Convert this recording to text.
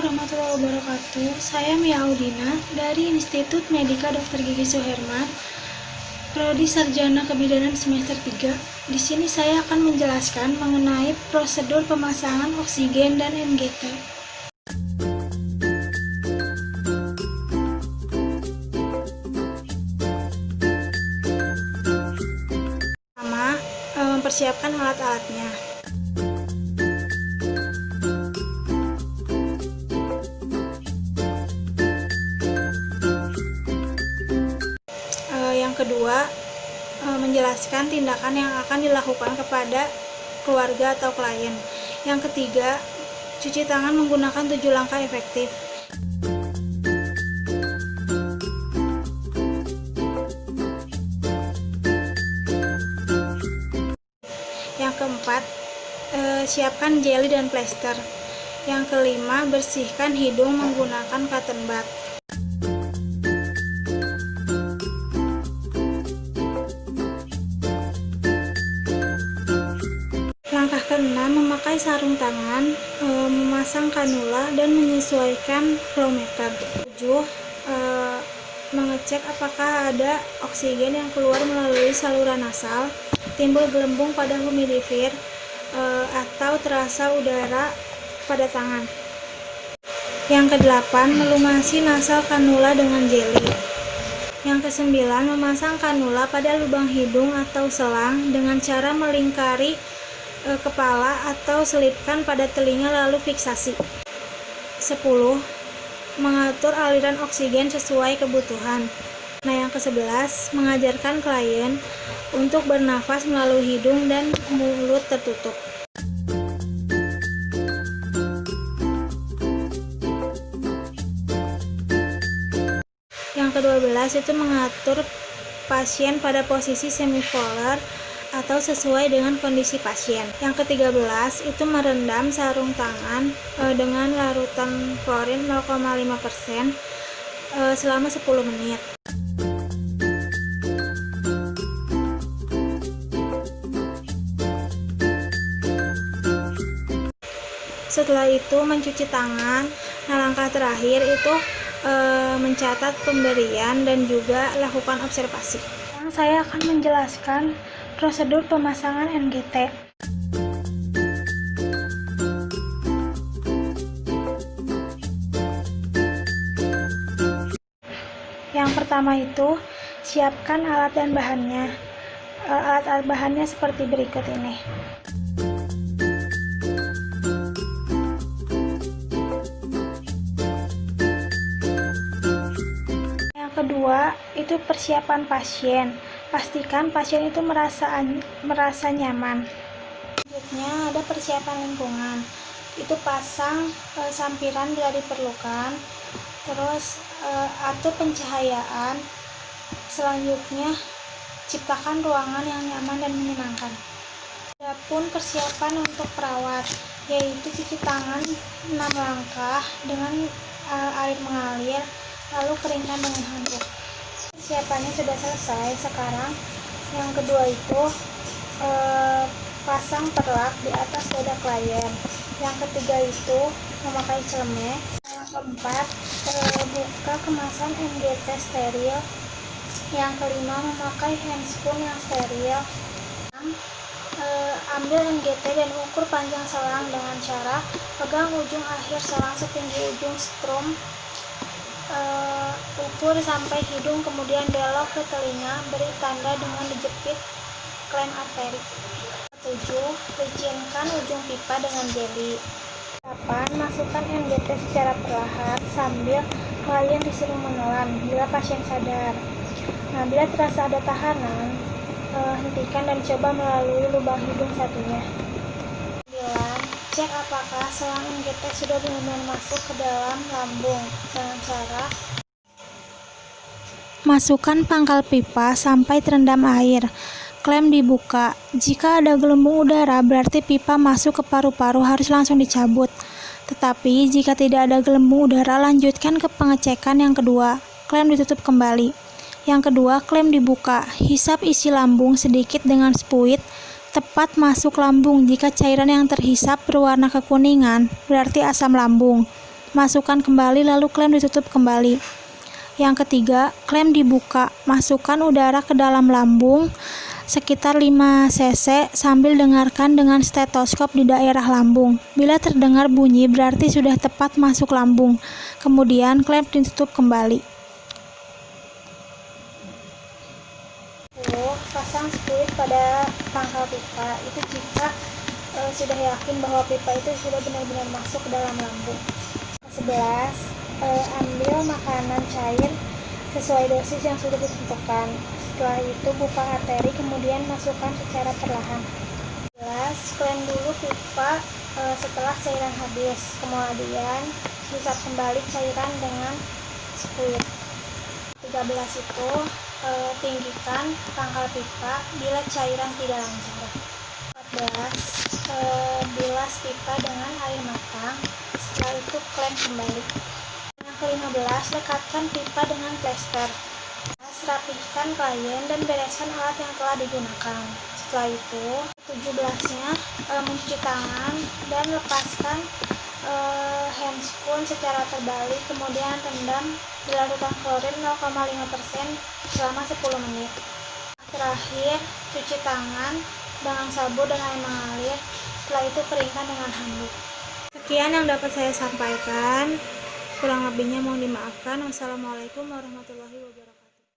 warahmatullahi wabarakatuh. Saya Mia Audina dari Institut Medika Dr. Gigi Suherman, Prodi Sarjana Kebidanan semester 3. Di sini saya akan menjelaskan mengenai prosedur pemasangan oksigen dan NGT. Pertama, mempersiapkan alat-alatnya. Yang kedua, menjelaskan tindakan yang akan dilakukan kepada keluarga atau klien. Yang ketiga, cuci tangan menggunakan 7 langkah efektif. Yang keempat, siapkan jeli dan plester. Yang kelima, bersihkan hidung menggunakan cotton bud. Langkah keenam, memakai sarung tangan, memasang kanula, dan menyesuaikan flow meter. 7. Mengecek apakah ada oksigen yang keluar melalui saluran nasal, timbul gelembung pada humidifier, atau terasa udara pada tangan. Yang kedelapan, melumasi nasal kanula dengan jeli. Yang kesembilan, memasang kanula pada lubang hidung atau selang dengan cara melingkari kepala atau selipkan pada telinga lalu fiksasi. 10. Mengatur aliran oksigen sesuai kebutuhan. Nah, yang ke-11, mengajarkan klien untuk bernafas melalui hidung dan mulut tertutup. Yang ke-12 itu mengatur pasien pada posisi semipolar atau sesuai dengan kondisi pasien. Yang ke-13 itu merendam sarung tangan dengan larutan klorin 0,5% selama 10 menit. Setelah itu mencuci tangan. Nah, langkah terakhir itu mencatat pemberian dan juga lakukan observasi. Sekarang saya akan menjelaskan prosedur pemasangan NGT. Yang pertama itu, siapkan alat dan bahannya. Alat-alat bahannya seperti berikut ini. Yang kedua, itu persiapan pasien. Pastikan pasien itu merasa nyaman. Selanjutnya ada persiapan lingkungan. Itu pasang sampiran bila diperlukan. Terus atur pencahayaan. Selanjutnya ciptakan ruangan yang nyaman dan menyenangkan. Adapun persiapan untuk perawat, yaitu cuci tangan 6 langkah dengan air mengalir, lalu keringkan dengan handuk. Persiapannya sudah selesai. Sekarang yang kedua itu pasang perlak di atas dada klien. Yang ketiga itu memakai celemek. Yang keempat, buka kemasan NGT steril. Yang kelima, memakai handscoon yang steril. Ambil NGT dan ukur panjang selang dengan cara pegang ujung akhir selang setinggi ujung strum. Ukur sampai hidung, kemudian belok ke telinga, beri tanda dengan dijepit klem arteri. 7. Licinkan ujung pipa dengan jeli. 8. Masukkan NGT secara perlahan sambil klien disuruh menelan bila pasien sadar. Nah, bila terasa ada tahanan, hentikan dan coba melalui lubang hidung satunya. 9. Cek apakah selang NGT sudah benar-benar masuk ke dalam lambung dengan cara masukkan pangkal pipa sampai terendam air. Klem dibuka. Jika ada gelembung udara, berarti pipa masuk ke paru-paru, harus langsung dicabut. Tetapi jika tidak ada gelembung udara, lanjutkan ke pengecekan yang kedua. Klem ditutup kembali. Yang kedua, klem dibuka. Hisap isi lambung sedikit dengan spuit. Tepat masuk lambung. Jika cairan yang terhisap berwarna kekuningan, berarti asam lambung. masukkan kembali lalu klem ditutup kembali. Yang ketiga, klem dibuka, masukkan udara ke dalam lambung sekitar 5 cc sambil dengarkan dengan stetoskop di daerah lambung. Bila terdengar bunyi berarti sudah tepat masuk lambung. Kemudian klem ditutup kembali. Pasang spuit pada pangkal pipa itu jika sudah yakin bahwa pipa itu sudah benar-benar masuk ke dalam lambung. 11. Ambil makanan cair sesuai dosis yang sudah ditentukan. Setelah itu buka arteri kemudian masukkan secara perlahan. 12. Klem dulu pipa setelah cairan habis, kemudian hisap kembali cairan dengan spuit. 13 itu tinggikan pangkal pipa bila cairan tidak lancar. 14. Bilas pipa dengan air matang, setelah itu klem kembali. Yang ke-15, lekatkan pipa dengan plester. Rapihkan klien dan bereskan alat yang telah digunakan. Setelah itu, 17-nya mencuci tangan dan lepaskan handscoon secara terbalik, kemudian rendam dilakukan klorin 0,5% selama 10 menit. Terakhir, cuci tangan dengan sabun dan air mengalir, setelah itu keringkan dengan handuk. Sekian yang dapat saya sampaikan, kurang lebihnya mohon dimaafkan. Wassalamualaikum warahmatullahi wabarakatuh.